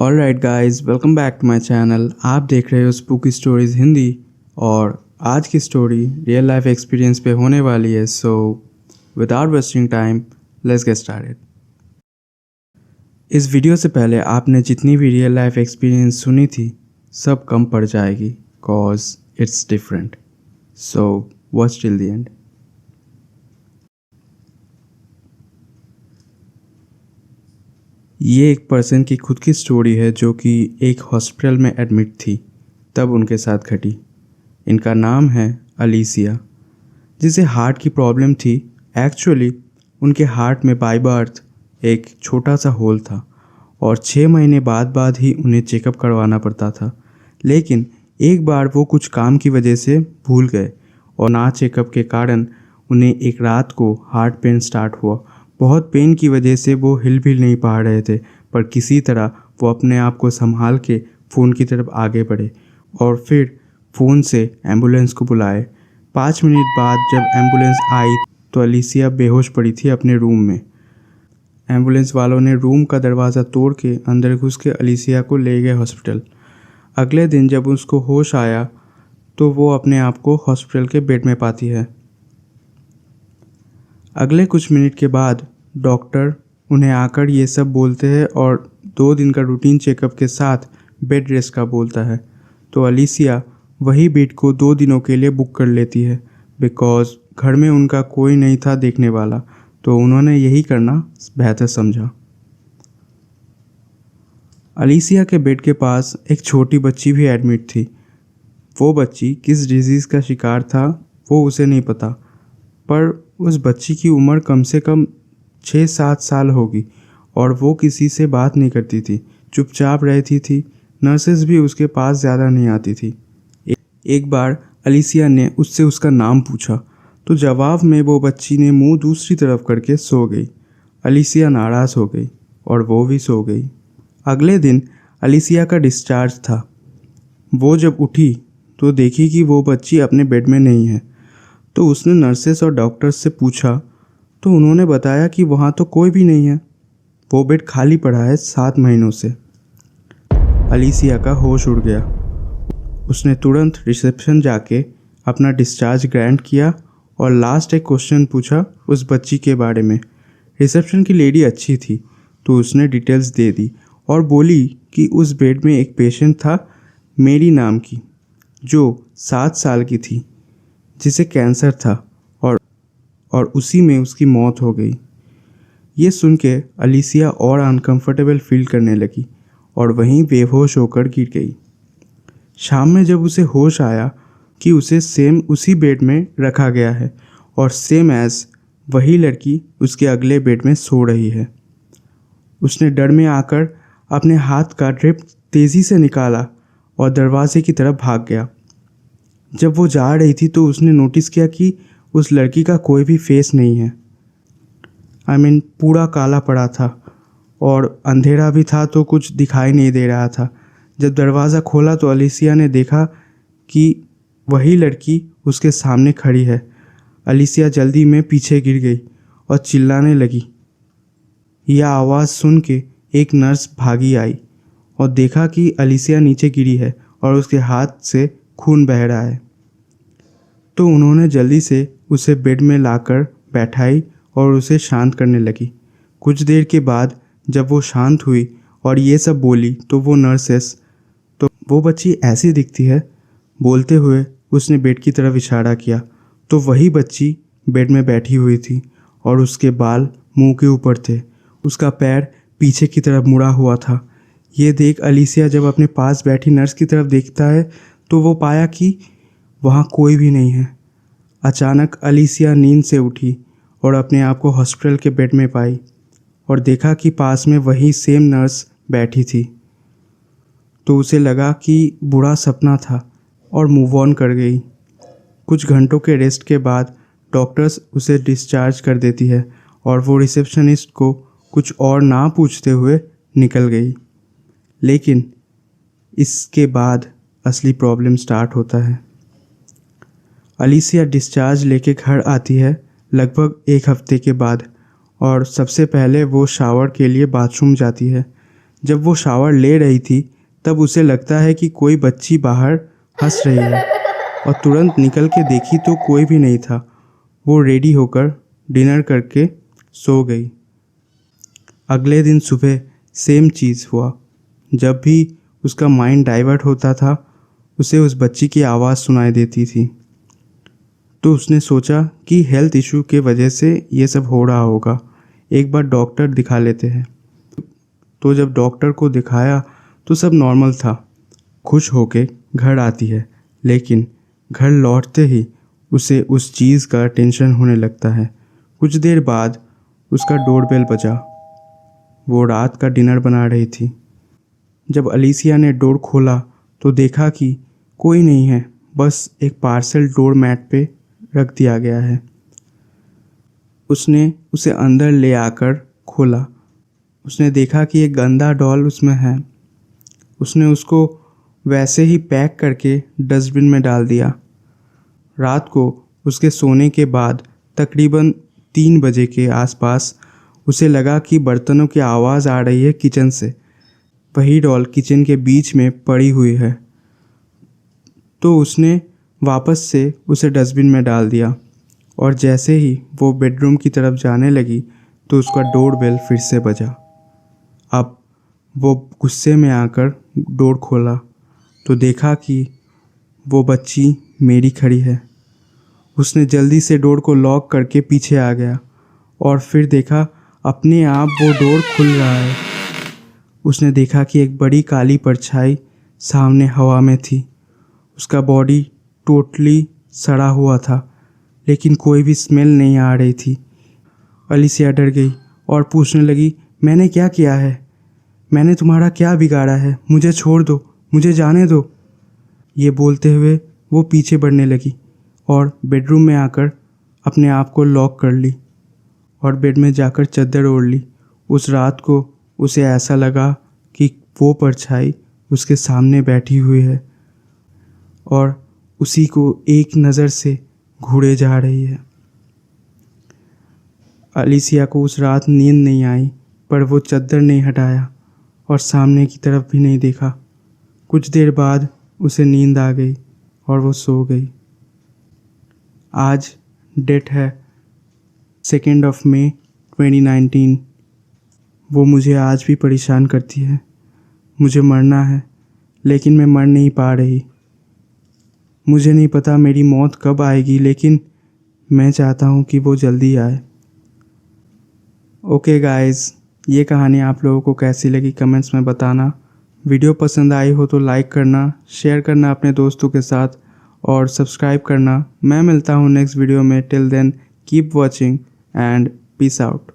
Alright guys, welcome back to my channel. आप देख रहे हो स्पूकी स्टोरीज हिंदी और आज की स्टोरी रियल लाइफ एक्सपीरियंस पे होने वाली है। So without wasting time let's get started. इस वीडियो से पहले आपने जितनी भी रियल लाइफ एक्सपीरियंस सुनी थी सब कम पड़ जाएगी cause it's different. So watch till the end. ये एक पर्सन की खुद की स्टोरी है जो कि एक हॉस्पिटल में एडमिट थी तब उनके साथ घटी। इनका नाम है अलीसिया, जिसे हार्ट की प्रॉब्लम थी। एक्चुअली उनके हार्ट में बाय बर्थ एक छोटा सा होल था और 6 महीने बाद ही उन्हें चेकअप करवाना पड़ता था। लेकिन एक बार वो कुछ काम की वजह से भूल गए और ना चेकअप के कारण उन्हें एक रात को हार्ट पेन स्टार्ट हुआ। बहुत पेन की वजह से वो हिल भी नहीं पा रहे थे, पर किसी तरह वो अपने आप को संभाल के फ़ोन की तरफ आगे बढ़े और फिर फ़ोन से एम्बुलेंस को बुलाए। 5 मिनट बाद जब एम्बुलेंस आई तो अलीसिया बेहोश पड़ी थी अपने रूम में। एम्बुलेंस वालों ने रूम का दरवाज़ा तोड़ के अंदर घुस के अलीसिया को ले गए हॉस्पिटल। अगले दिन जब उसको होश आया तो वो अपने आप को हॉस्पिटल के बेड में पाती है। अगले कुछ मिनट के बाद डॉक्टर उन्हें आकर ये सब बोलते हैं और 2 दिन का रूटीन चेकअप के साथ बेड रेस्ट का बोलता है। तो अलीसिया वही बेड को 2 दिनों के लिए बुक कर लेती है बिकॉज़ घर में उनका कोई नहीं था देखने वाला, तो उन्होंने यही करना बेहतर समझा। अलीसिया के बेड के पास एक छोटी बच्ची भी एडमिट थी। वो बच्ची किस डिजीज़ का शिकार था वो उसे नहीं पता, पर उस बच्ची की उम्र कम से कम 6-7 साल होगी और वो किसी से बात नहीं करती थी, चुपचाप रहती थी। नर्सेस भी उसके पास ज़्यादा नहीं आती थी। एक बार अलीसिया ने उससे उसका नाम पूछा तो जवाब में वो बच्ची ने मुंह दूसरी तरफ करके सो गई। अलीसिया नाराज़ हो गई और वो भी सो गई। अगले दिन अलीसिया का डिस्चार्ज था। वो जब उठी तो देखी कि वो बच्ची अपने बेड में नहीं है। तो उसने नर्सेस और डॉक्टर्स से पूछा तो उन्होंने बताया कि वहाँ तो कोई भी नहीं है, वो बेड खाली पड़ा है 7 महीनों से। अलीसिया का होश उड़ गया। उसने तुरंत रिसेप्शन जाके अपना डिस्चार्ज ग्रांट किया और लास्ट एक क्वेश्चन पूछा उस बच्ची के बारे में। रिसेप्शन की लेडी अच्छी थी तो उसने डिटेल्स दे दी और बोली कि उस बेड में एक पेशेंट था मेरी नाम की, जो 7 साल की थी, जिसे कैंसर था और उसी में उसकी मौत हो गई। ये सुन के अलीसिया और अनकंफर्टेबल फील करने लगी और वहीं बेहोश होकर गिर गई। शाम में जब उसे होश आया कि उसे सेम उसी बेड में रखा गया है और सेम एज वही लड़की उसके अगले बेड में सो रही है। उसने डर में आकर अपने हाथ का ड्रिप तेज़ी से निकाला और दरवाजे की तरफ भाग गया। जब वो जा रही थी तो उसने नोटिस किया कि उस लड़की का कोई भी फेस नहीं है। पूरा काला पड़ा था और अंधेरा भी था तो कुछ दिखाई नहीं दे रहा था। जब दरवाज़ा खोला तो अलीसिया ने देखा कि वही लड़की उसके सामने खड़ी है। अलीसिया जल्दी में पीछे गिर गई और चिल्लाने लगी। यह आवाज़ सुन के एक नर्स भागी आई और देखा कि अलीसिया नीचे गिरी है और उसके हाथ से खून बह रहा है। तो उन्होंने जल्दी से उसे बेड में लाकर बैठाई और उसे शांत करने लगी। कुछ देर के बाद जब वो शांत हुई और ये सब बोली तो वो नर्सेस, तो वो बच्ची ऐसी दिखती है, बोलते हुए उसने बेड की तरफ इशारा किया तो वही बच्ची बेड में बैठी हुई थी और उसके बाल मुंह के ऊपर थे। उसका पैर पीछे की तरफ मुड़ा हुआ था। ये देख अलीसिया जब अपने पास बैठी नर्स की तरफ देखता है तो वो पाया कि वहाँ कोई भी नहीं है। अचानक अलीसिया नींद से उठी और अपने आप को हॉस्पिटल के बेड में पाई और देखा कि पास में वही सेम नर्स बैठी थी। तो उसे लगा कि बुरा सपना था और मूव ऑन कर गई। कुछ घंटों के रेस्ट के बाद डॉक्टर्स उसे डिस्चार्ज कर देती है और वो रिसेप्शनिस्ट को कुछ और ना पूछते हुए निकल गई। लेकिन इसके बाद असली प्रॉब्लम स्टार्ट होता है। अलीसिया डिस्चार्ज लेके घर आती है लगभग 1 हफ्ते के बाद और सबसे पहले वो शावर के लिए बाथरूम जाती है। जब वो शावर ले रही थी तब उसे लगता है कि कोई बच्ची बाहर हंस रही है और तुरंत निकल के देखी तो कोई भी नहीं था। वो रेडी होकर डिनर करके सो गई। अगले दिन सुबह सेम चीज़ हुआ। जब भी उसका माइंड डाइवर्ट होता था उसे उस बच्ची की आवाज़ सुनाई देती थी। तो उसने सोचा कि हेल्थ इशू के वजह से ये सब हो रहा होगा, एक बार डॉक्टर दिखा लेते हैं। तो जब डॉक्टर को दिखाया तो सब नॉर्मल था। खुश होके घर आती है, लेकिन घर लौटते ही उसे उस चीज़ का टेंशन होने लगता है। कुछ देर बाद उसका डोरबेल बजा। वो रात का डिनर बना रही थी। जब अलीसिया ने डोर खोला तो देखा कि कोई नहीं है, बस एक पार्सल डोर मैट पे रख दिया गया है। उसने उसे अंदर ले आकर खोला। उसने देखा कि एक गंदा डॉल उसमें है। उसने उसको वैसे ही पैक करके डस्टबिन में डाल दिया। रात को उसके सोने के बाद तकरीबन 3 बजे के आसपास उसे लगा कि बर्तनों की आवाज़ आ रही है किचन से। वही डॉल किचन के बीच में पड़ी हुई है। तो उसने वापस से उसे डस्टबिन में डाल दिया और जैसे ही वो बेडरूम की तरफ जाने लगी तो उसका डोरबेल फिर से बजा। अब वो गुस्से में आकर डोर खोला तो देखा कि वो बच्ची मेरी खड़ी है। उसने जल्दी से डोर को लॉक करके पीछे आ गया और फिर देखा अपने आप वो डोर खुल रहा है। उसने देखा कि एक बड़ी काली परछाई सामने हवा में थी। उसका बॉडी टोटली सड़ा हुआ था, लेकिन कोई भी स्मेल नहीं आ रही थी। अलीसिया डर गई और पूछने लगी, मैंने क्या किया है? मैंने तुम्हारा क्या बिगाड़ा है? मुझे छोड़ दो, मुझे जाने दो। ये बोलते हुए वो पीछे बढ़ने लगी और बेडरूम में आकर अपने आप को लॉक कर ली और बेड में जाकर चादर ओढ़ ली। उस रात को उसे ऐसा लगा कि वो परछाई उसके सामने बैठी हुई है और उसी को एक नज़र से घूरे जा रही है। अलीसिया को उस रात नींद नहीं आई, पर वो चादर नहीं हटाया और सामने की तरफ भी नहीं देखा। कुछ देर बाद उसे नींद आ गई और वो सो गई। आज डेट है 2 मई 2019। वो मुझे आज भी परेशान करती है। मुझे मरना है, लेकिन मैं मर नहीं पा रही। मुझे नहीं पता मेरी मौत कब आएगी, लेकिन मैं चाहता हूँ कि वो जल्दी आए। ओके गाइस, ये कहानी आप लोगों को कैसी लगी कमेंट्स में बताना। वीडियो पसंद आई हो तो लाइक करना, शेयर करना अपने दोस्तों के साथ और सब्सक्राइब करना। मैं मिलता हूँ नेक्स्ट वीडियो में। Till then keep watching and peace out.